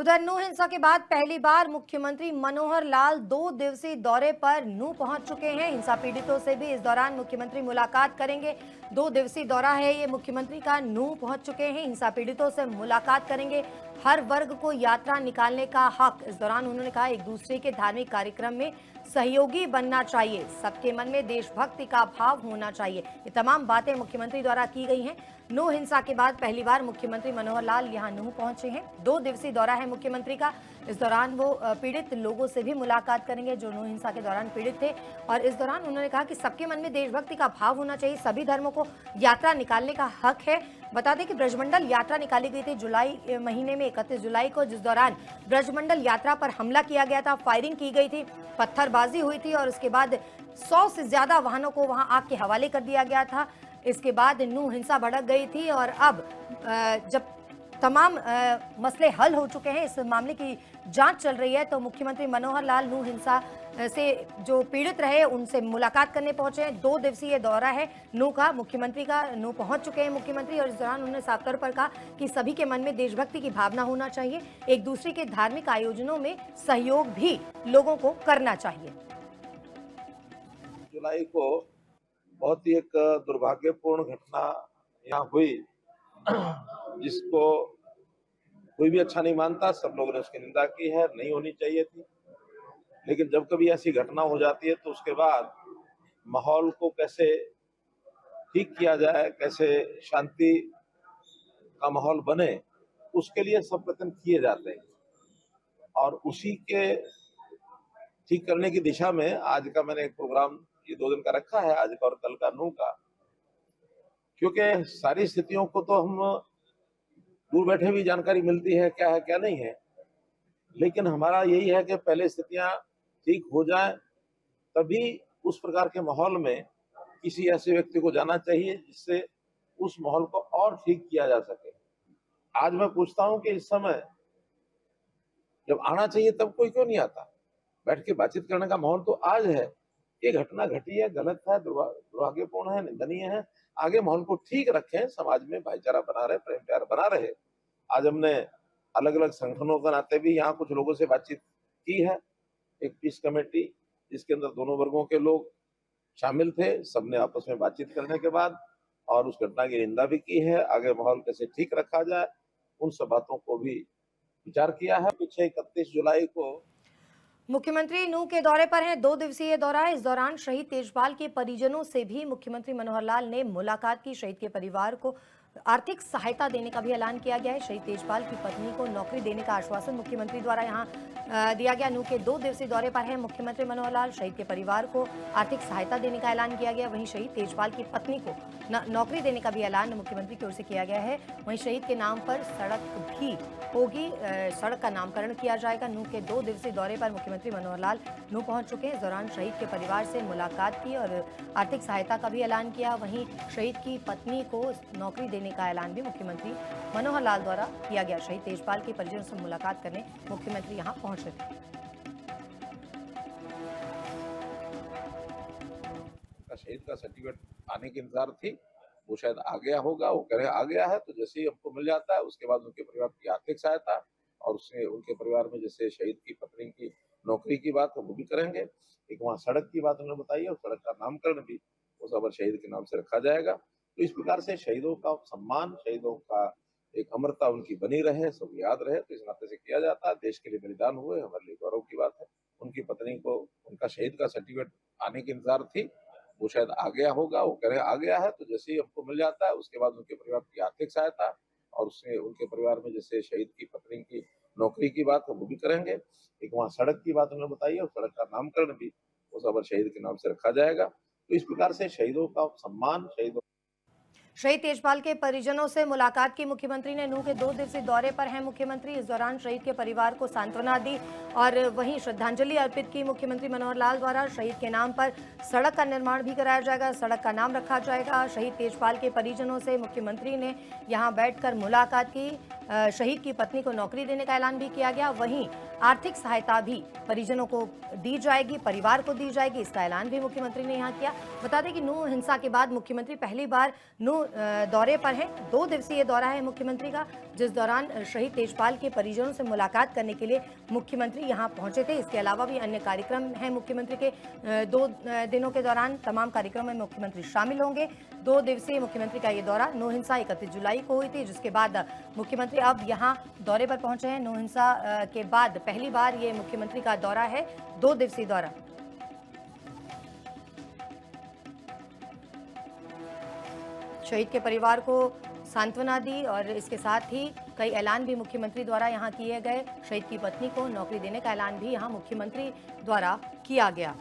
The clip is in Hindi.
उधर नूह हिंसा के बाद पहली बार मुख्यमंत्री मनोहर लाल 2 दिवसीय दौरे पर नूह पहुंच चुके हैं। हिंसा पीड़ितों से भी इस दौरान मुख्यमंत्री मुलाकात करेंगे। 2 दिवसीय दौरा है ये मुख्यमंत्री का। नूह पहुंच चुके हैं, हिंसा पीड़ितों से मुलाकात करेंगे। हर वर्ग को यात्रा निकालने का हक। इस दौरान उन्होंने कहा एक दूसरे के धार्मिक कार्यक्रम में सहयोगी बनना चाहिए, सबके मन में देशभक्ति का भाव होना चाहिए। ये तमाम बातें मुख्यमंत्री द्वारा की गई हैं। नूह हिंसा के बाद पहली बार मुख्यमंत्री मनोहर लाल यहां नूह पहुंचे हैं। 2 दिवसीय दौरा है मुख्यमंत्री का। इस दौरान वो पीड़ित लोगों से भी मुलाकात करेंगे जो नूह हिंसा के दौरान पीड़ित थे। और इस दौरान उन्होंने कहा कि सबके मन में देशभक्ति का भाव होना चाहिए, सभी धर्मों को यात्रा निकालने का हक है। बता दें कि ब्रजमंडल यात्रा निकाली गई थी जुलाई महीने में 31 जुलाई को, जिस दौरान ब्रजमंडल यात्रा पर हमला किया गया था, फायरिंग की गई थी, पत्थरबाजी हुई थी और उसके बाद 100 से ज्यादा वाहनों को वहां आग के हवाले कर दिया गया था। इसके बाद नूह हिंसा भड़क गई थी और अब जब तमाम मसले हल हो चुके हैं, इस मामले की जांच चल रही है, तो मुख्यमंत्री मनोहर लाल नूह हिंसा से जो पीड़ित रहे उनसे मुलाकात करने पहुंचे हैं। 2 दिवसीय दौरा है नूह का, मुख्यमंत्री का। नूह पहुंच चुके हैं मुख्यमंत्री और इस दौरान उन्होंने साफ तौर पर कहा कि सभी के मन में देशभक्ति की भावना होना चाहिए, एक दूसरे के धार्मिक आयोजनों में सहयोग भी लोगों को करना चाहिए। जुलाई को बहुत ही एक दुर्भाग्यपूर्ण घटना यहाँ हुई जिसको कोई भी अच्छा नहीं मानता। सब लोगों ने उसकी निंदा की है, नहीं होनी चाहिए थी। लेकिन जब कभी ऐसी घटना हो जाती है तो उसके बाद माहौल को कैसे ठीक किया जाए, कैसे शांति का माहौल बने, उसके लिए सब प्रयत्न किए जाते हैं। और उसी के ठीक करने की दिशा में आज का मैंने एक प्रोग्राम ये 2 दिन का रखा है, आज का और कल का नूह का। क्योंकि सारी स्थितियों को तो हम दूर बैठे भी जानकारी मिलती है क्या नहीं है, लेकिन हमारा यही है कि पहले स्थितियां ठीक हो जाए, तभी उस प्रकार के माहौल में किसी ऐसे व्यक्ति को जाना चाहिए जिससे उस माहौल को और ठीक किया जा सके। आज मैं पूछता हूं कि इस समय जब आना चाहिए तब कोई क्यों नहीं आता? बैठ के बातचीत करने का माहौल तो आज है। ये घटना घटी है, गलत है, दुर्भाग्यपूर्ण है, निंदनीय है। आगे माहौल को ठीक रखें, समाज में भाईचारा बना रहे, प्रेम प्यार बना रहे। आज हमने अलग अलग संगठनों के नाते भी यहाँ कुछ लोगों से बातचीत की है, एक पीस कमेटी जिसके अंदर दोनों वर्गों के लोग शामिल थे। सबने आपस में बातचीत करने के बाद और उस घटना की निंदा भी की है। आगे माहौल कैसे ठीक रखा जाए, उन सब बातों को भी विचार किया है। पीछे 31 जुलाई को मुख्यमंत्री नूह के दौरे पर हैं, 2 दिवसीय दौरा है। इस दौरान शहीद तेजपाल के परिजनों से भी मुख्यमंत्री मनोहर लाल ने मुलाकात की। शहीद के परिवार को आर्थिक सहायता देने का भी ऐलान किया गया है। शहीद तेजपाल की पत्नी को नौकरी देने का आश्वासन मुख्यमंत्री द्वारा यहां दिया गया। नूह के 2 दिवसीय दौरे पर है मुख्यमंत्री मनोहर लाल। शहीद के परिवार को आर्थिक सहायता देने का ऐलान किया गया। वहीं शहीद तेजपाल की पत्नी को नौकरी देने का भी ऐलान मुख्यमंत्री की ओर से किया गया है। वहीं शहीद के नाम पर सड़क भी होगी, सड़क का नामकरण किया जाएगा। नूह के 2 दिवसीय दौरे पर मुख्यमंत्री मनोहर लाल नूह पहुंच चुके हैं। इस दौरान शहीद के परिवार से मुलाकात की और आर्थिक सहायता का भी ऐलान किया। वहीं शहीद की पत्नी को नौकरी देने का ऐलान भी मुख्यमंत्री मनोहर लाल द्वारा किया गया। शहीद तेजपाल के परिजनों से मुलाकात करने मुख्यमंत्री यहां पहुंचे थे। शहीद का सर्टिफिकेट आने की इंतजार थी, वो शायद आ गया होगा। वो कह रहे आ गया है, तो जैसे ही हमको मिल जाता है उसके बाद उनके परिवार की आर्थिक सहायता और उससे उनके परिवार में जैसे शहीद की पत्नी की नौकरी की बात है वो भी करेंगे। एक वहाँ सड़क की बात उन्होंने बताई है और सड़क का नामकरण भी उस अमर शहीद के नाम से रखा जाएगा। तो इस प्रकार से शहीदों का सम्मान, शहीदों का एक अमरता उनकी बनी रहे, सब याद रहे, तो इस नाते से किया जाता है। देश के लिए बलिदान हुए, हमारे लिए गौरव की बात है। उनकी पत्नी को उनका शहीद का सर्टिफिकेट आने की इंतजार थी, वो शायद आ गया होगा। वो कह रहे आ गया है, तो जैसे ही हमको मिल जाता है उसके बाद उनके परिवार की आर्थिक सहायता और उससे उनके परिवार में जैसे शहीद की पत्नी की नौकरी की बात है वो भी करेंगे। एक वहाँ सड़क की बात उन्होंने बताई है और सड़क का नामकरण भी उस अमर शहीद के नाम से रखा जाएगा। तो इस प्रकार से शहीदों का सम्मान, शहीदों शहीद तेजपाल के परिजनों से मुलाकात की मुख्यमंत्री ने। नूह के 2 दिवसीय दौरे पर हैं मुख्यमंत्री। इस दौरान शहीद के परिवार को सांत्वना दी और वहीं श्रद्धांजलि अर्पित की मुख्यमंत्री मनोहर लाल द्वारा। शहीद के नाम पर सड़क का निर्माण भी कराया जाएगा, सड़क का नाम रखा जाएगा। शहीद तेजपाल के परिजनों से मुख्यमंत्री ने यहां बैठकर मुलाकात की। शहीद की पत्नी को नौकरी देने का ऐलान भी किया गया। वहीं आर्थिक सहायता भी परिजनों को दी जाएगी, परिवार को दी जाएगी, इसका ऐलान भी मुख्यमंत्री ने यहाँ किया। बता दें कि नूंह हिंसा के बाद मुख्यमंत्री पहली बार नूंह दौरे पर हैं। 2 दिवसीय दौरा है मुख्यमंत्री का, जिस दौरान शहीद तेजपाल के परिजनों से मुलाकात करने के लिए मुख्यमंत्री यहाँ पहुंचे थे। इसके अलावा भी अन्य कार्यक्रम हैं मुख्यमंत्री के। 2 दिनों के दौरान तमाम कार्यक्रमों में मुख्यमंत्री शामिल होंगे। 2 दिवसीय मुख्यमंत्री का ये दौरा, नूंह हिंसा 31 जुलाई को हुई थी, जिसके बाद मुख्यमंत्री अब यहाँ दौरे पर पहुंचे हैं। नूंह हिंसा के बाद पहली बार ये मुख्यमंत्री का दौरा है, 2 दिवसीय दौरा। शहीद के परिवार को सांत्वना दी और इसके साथ ही कई ऐलान भी मुख्यमंत्री द्वारा यहाँ किए गए। शहीद की पत्नी को नौकरी देने का ऐलान भी यहाँ मुख्यमंत्री द्वारा किया गया।